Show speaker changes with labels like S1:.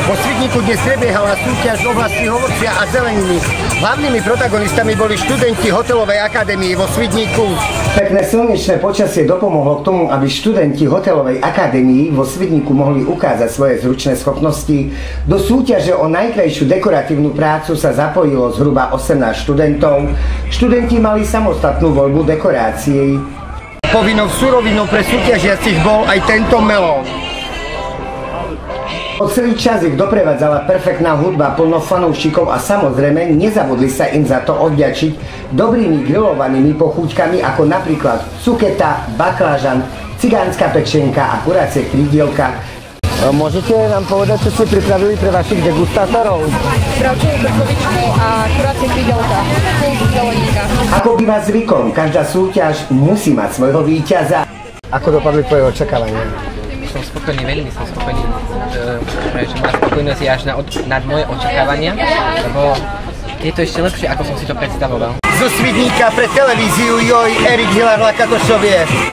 S1: Vo Svidníku dnes prebiehala súťaž v oblasti ovocia a zeleniny. Hlavnými protagonistami boli študenti Hotelovej akadémie vo Svidníku. Pekné slnečné počasie dopomohlo k tomu, aby študenti Hotelovej akadémii vo Svidníku mohli ukázať svoje zručné schopnosti. Do súťaže o najkrajšiu dekoratívnu prácu sa zapojilo zhruba 18 študentov. Študenti mali samostatnú voľbu dekorácií. Povinnou surovinou pre súťažiacich bol aj tento melón. Po celý čas ich doprevádzala perfektná hudba, plno fanúšikov a samozrejme nezabudli sa im za to odďačiť dobrými grillovanými pochúťkami ako napríklad cuketa, baklažan, cigánska pečenka a kuracie krídielka. Môžete nám povedať, čo ste pripravili pre vašich degustátorov?
S2: Bravčovú brkovičku a kuracie krídielka, zeleníka.
S1: Ako býva zvykom, každá súťaž musí mať svojho víťaza. Ako dopadli tvoje očakávania?
S3: Som spokojný, veľmi som spokojný, že moja spokojnosť je až nad moje očakávania, lebo je to ešte lepšie, ako som si to predstavoval.
S1: Zo Svidníka pre televíziu Joj, Erik Hilar Lakatošovie.